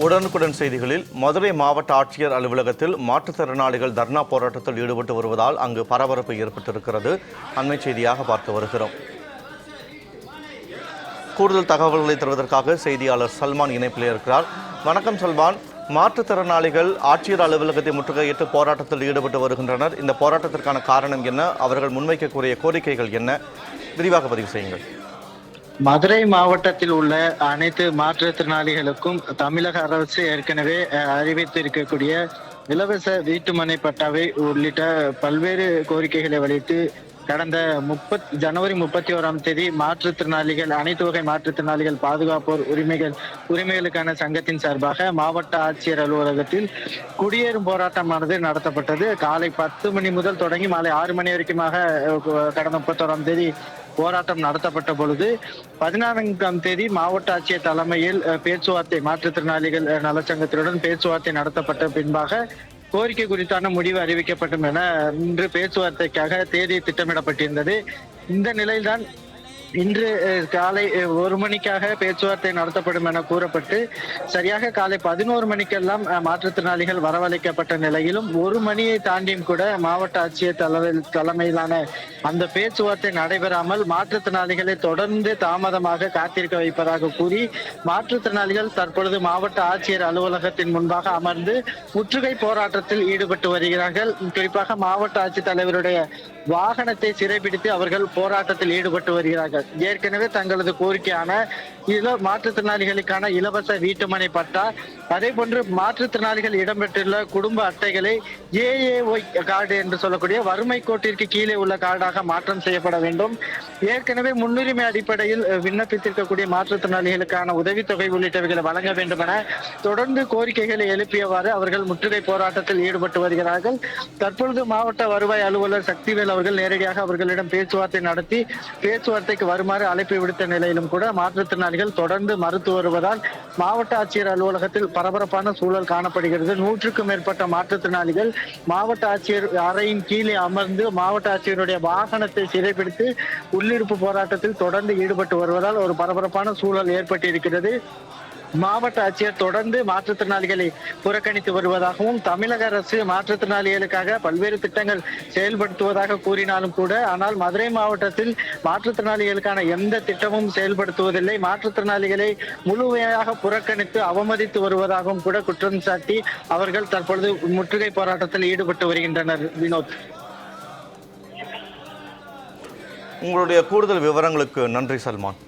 உடனுக்குடன் செய்திகளில் மதுரை மாவட்ட ஆட்சியர் அலுவலகத்தில் மாற்றுத்திறனாளிகள் தர்ணா போராட்டத்தில் ஈடுபட்டு வருவதால் அங்கு பரபரப்பு ஏற்பட்டிருக்கிறது. அண்மை செய்தியாக பார்த்து வருகிறோம். கூடுதல் தகவல்களை தருவதற்காக செய்தியாளர் சல்மான் இணைப்பில் இருக்கிறார். வணக்கம் சல்மான். மாற்றுத்திறனாளிகள் ஆட்சியர் அலுவலகத்தை முற்றுகையிட்டு போராட்டத்தில் ஈடுபட்டு வருகின்றனர். இந்த போராட்டத்திற்கான காரணம் என்ன? அவர்கள் முன்வைக்கக்கூடிய கோரிக்கைகள் என்ன? விரிவாக பதிவு செய்யுங்கள். மதுரை மாவட்டத்தில் உள்ள அனைத்து மாற்றுத்திறனாளிகளுக்கும் தமிழக அரசு ஏற்கனவே அறிவித்திருக்கக்கூடிய இலவச வீட்டுமனை பட்டாவை உள்ளிட்ட பல்வேறு கோரிக்கைகளை வலித்து கடந்த ஜனவரி 31 மாற்றுத்திறனாளிகள் அனைத்து வகை மாற்றுத்திறனாளிகள் பாதுகாப்போர் உரிமைகளுக்கான சங்கத்தின் சார்பாக மாவட்ட ஆட்சியர் அலுவலகத்தில் குடியேறும் போராட்டமானது நடத்தப்பட்டது. காலை 10 மணி முதல் தொடங்கி மாலை 6 மணி வரைக்குமாக கடந்த 31 போராட்டம் நடத்தப்பட்ட பொழுது 14 மாவட்ட ஆட்சியர் தலைமையில் பேச்சுவார்த்தை மாற்றுத்திறனாளிகள் நலச்சங்கத்தினுடன் பேச்சுவார்த்தை நடத்தப்பட்ட பின்பாக கோரிக்கை குறித்தான முடிவு அறிவிக்கப்படும் என இன்று பேச்சுவார்த்தைக்காக தேதி திட்டமிடப்பட்டிருந்தது. இந்த நிலையில்தான் இன்று காலை 1 மணிக்காக பேச்சுவார்த்தை நடத்தப்படும் என கூறப்பட்டு சரியாக காலை 11 மணிக்கெல்லாம் மாற்றுத்திறனாளிகள் வரவழைக்கப்பட்ட நிலையிலும் 1 மணியை தாண்டியும் கூட மாவட்ட ஆட்சியர் தலைமையிலான அந்த பேச்சுவார்த்தை நடைபெறாமல் மாற்றுத்திறனாளிகளை தொடர்ந்து தாமதமாக காத்திருக்க வைப்பதாக கூறி மாற்றுத்திறனாளிகள் தற்பொழுது மாவட்ட ஆட்சியர் அலுவலகத்தின் முன்பாக அமர்ந்து முற்றுகை போராட்டத்தில் ஈடுபட்டு வருகிறார்கள். குறிப்பாக மாவட்ட ஆட்சித்தலைவருடைய வாகனத்தை சிறைபிடித்து அவர்கள் போராட்டத்தில் ஈடுபட்டு வருகிறார்கள். ஏற்கனவே தங்களது கோரிக்கையான மாற்றுத்திறனாளிகளுக்கான இலவச வீட்டுமனை பட்டா, அதே போன்று மாற்றுத்திறனாளிகள் இடம்பெற்றுள்ள குடும்ப அட்டைகளை ஏஏஒய் கார்டு என்று சொல்லக்கூடிய வறுமை கோட்டிற்கு கீழே உள்ள கார்டாக மாற்றம் செய்யப்பட வேண்டும். ஏற்கனவே முன்னுரிமை அடிப்படையில் விண்ணப்பித்திருக்கக்கூடிய மாற்றுத்திறனாளிகளுக்கான உதவித்தொகை உள்ளிட்டவைகளை வழங்க வேண்டும் என தொடர்ந்து கோரிக்கைகளை எழுப்பியவாறு அவர்கள் முற்றுகை போராட்டத்தில் ஈடுபட்டு வருகிறார்கள். தற்பொழுது மாவட்ட வருவாய் அலுவலர் சக்திவேல் அவர்கள் நேரடியாக அவர்களிடம் பேச்சுவார்த்தை நடத்தி பேச்சுவார்த்தைக்கு வருமாறு அழைப்பு விடுத்த நிலையிலும் கூட மாற்றுத்திறனாளிகள் தொடர்ந்து மறுத்து வருவதால் மாவட்ட ஆட்சியர் அலுவலகத்தில் பரபரப்பான சூழல் காணப்படுகிறது. 100க்கும் மேற்பட்ட மாற்றுத்திறனாளிகள் மாவட்ட ஆட்சியர் அறையின் கீழே அமர்ந்து மாவட்ட ஆட்சியருடைய வாகனத்தை சிறைப்பிடித்து உள்ளிருப்பு போராட்டத்தில் தொடர்ந்து ஈடுபட்டு வருவதால் ஒரு பரபரப்பான சூழல் ஏற்பட்டிருக்கிறது. மாவட்ட ஆட்சியர் தொடர்ந்து மாற்றுத்திறனாளிகளை புறக்கணித்து வருவதாகவும் தமிழக அரசு மாற்றுத்திறனாளிகளுக்காக பல்வேறு திட்டங்கள் செயல்படுத்துவதாக கூறினாலும் கூட ஆனால் மதுரை மாவட்டத்தில் மாற்றுத்திறனாளிகளுக்கான எந்த திட்டமும் செயல்படுத்துவதில்லை, மாற்றுத்திறனாளிகளை முழுமையாக புறக்கணித்து அவமதித்து வருவதாகவும் கூட குற்றம் சாட்டி அவர்கள் தற்பொழுது முற்றுகை போராட்டத்தில் ஈடுபட்டு வருகின்றனர். வினோத், உங்களுடைய கூடுதல் விவரங்களுக்கு நன்றி சல்மான்.